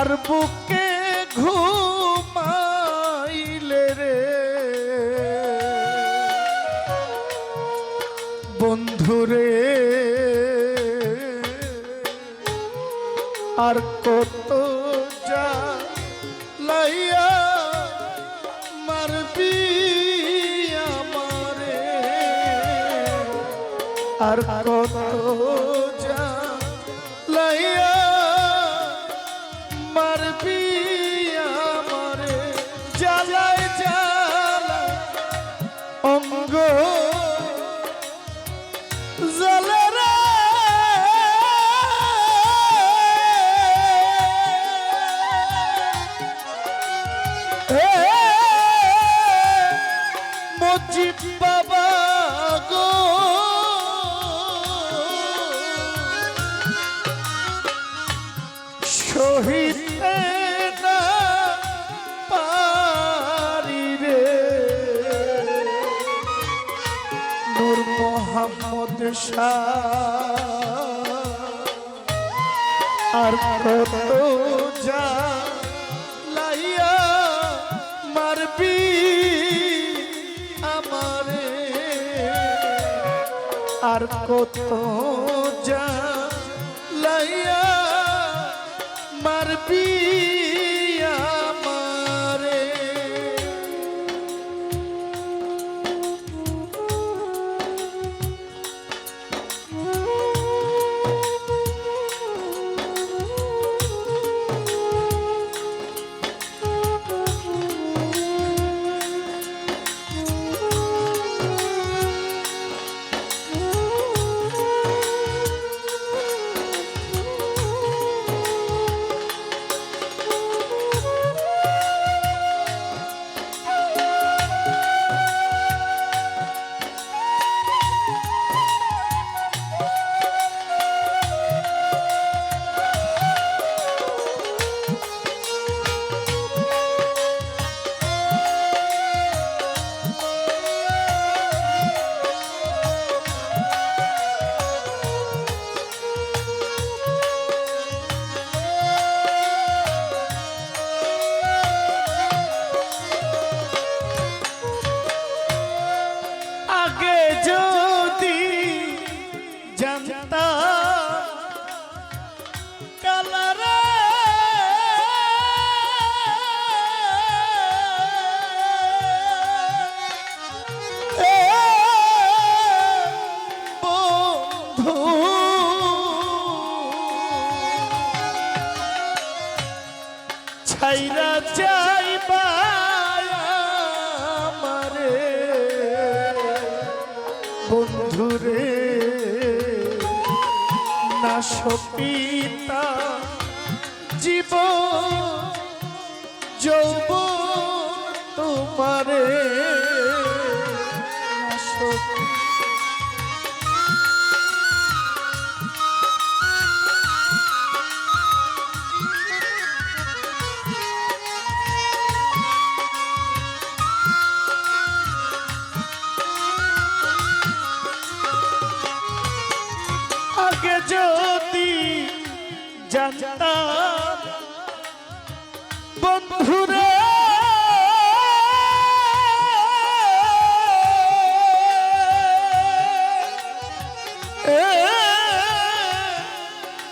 আর বুকে ঘুমাইলে রে বন্ধুরে আর কত জ্বালাইয়া মারবি আমারে আর কত জ্বালাইয়া মারবি আমারে জ্বালায় জ্বালা অঙ্গ জ্বালা রে মজিদ বাবা গো শহীদ না পারি রে নূর মোহাম্মদ শাহ আর কত জ্বালাইয়া মারবি আমারে আর কত জ্বালাইয়া মারবি আমারে যদি জানতা কালারে বন্ধু ছাইরা যাইবা বন্ধুরে না সপিতা জীব যৌবন তোমারে না আগে যদি জানতাম বন্ধুরে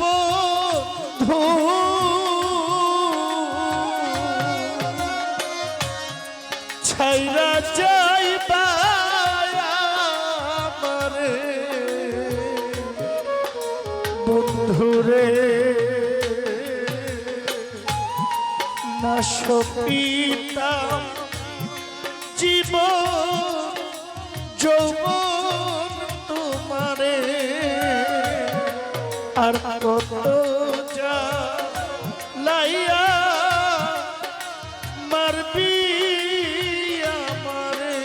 বন্ধু ছাইরা যাইবা আমারে বন্ধুরে না সপিতাম জীবন যৌবন তোমারে আর কত জ্বালাইয়া মারবি আমারে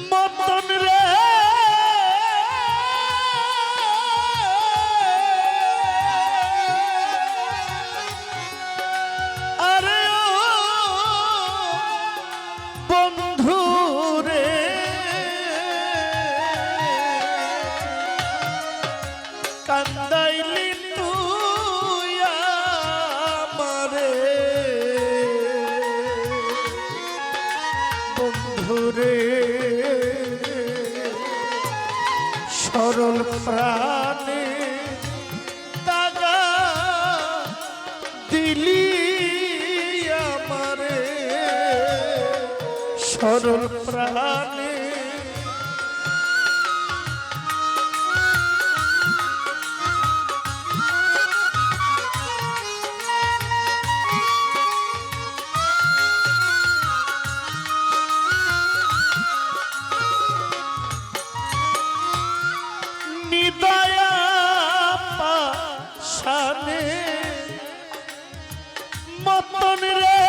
মতন রে আরে ও বন্ধু রে কান্দাইলি তুই আমারে বন্ধু রে সরল প্রাণে দাগা দিলি আমারে সরল প্রাণে দয়া পাশানে মতন রে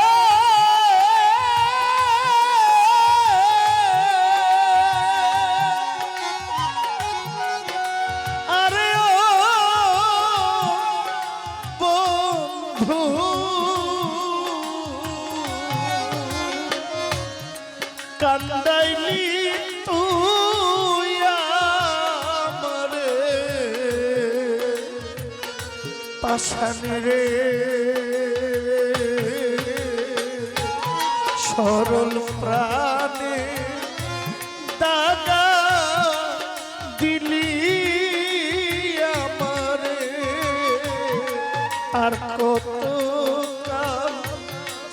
আরে ও বন্ধু কান্দাইলি তুই পাশানে রে সরল প্রাণে দাগা দিলি আমারে আর কত কাল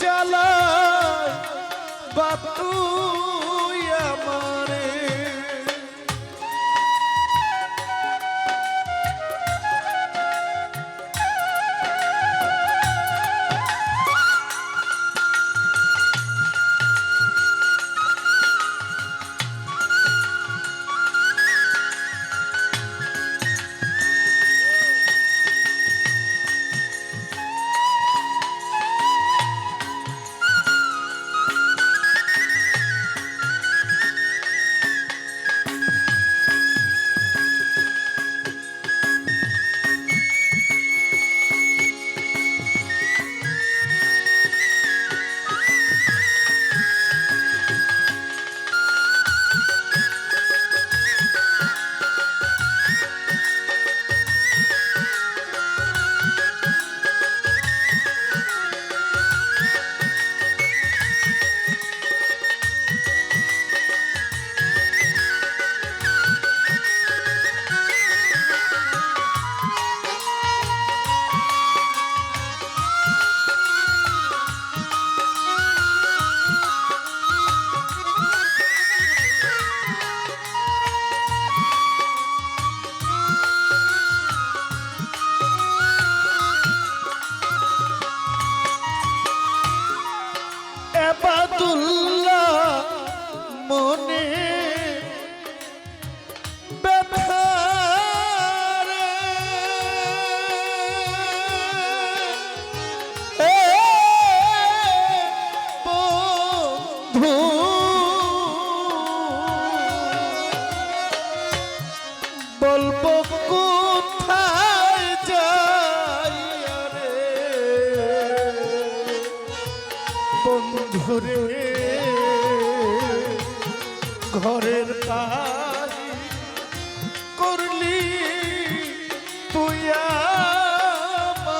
জ্বালায় বাতুই আমারে মনে ব্যথা রে বন্ধু বলবো কোথায় যাই রে বন্ধু রে ঘরের কাজ করলি তুই আমারে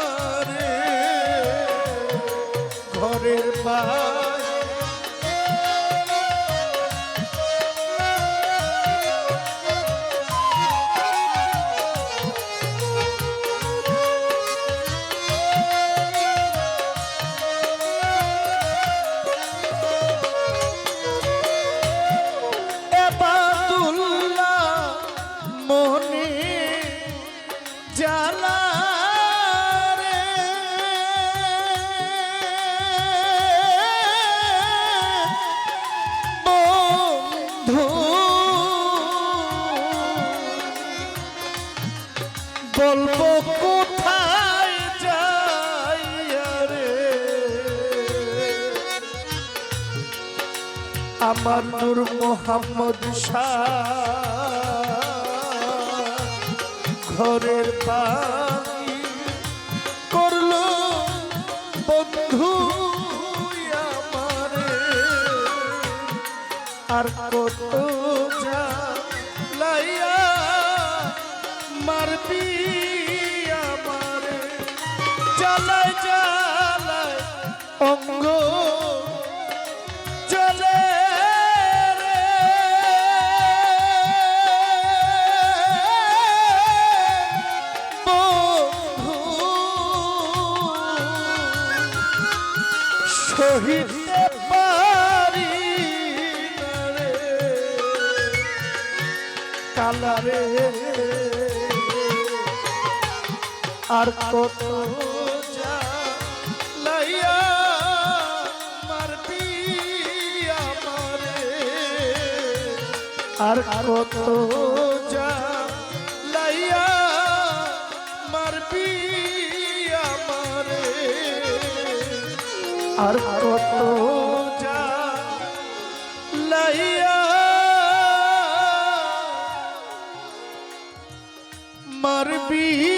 ঘরের কাজ মনে জ্বালা রে বন্ধু বলবো কোথায় যাই রে আমার নূর মোহাম্মদ শাহ ঘরের পানি করলো বন্ধু আমারে আর কত জ্বালাইয়া মারবি আমারে জ্বালায় জ্বালায় অঙ্গ জ্বলে রে বন্ধু সহিতে পারি না রে কালারে আর কত জ্বালাইয়া মারবি আমারে আর কত জ্বালাইয়া মারবি আমারে আর কত জ্বালাইয়া মারবি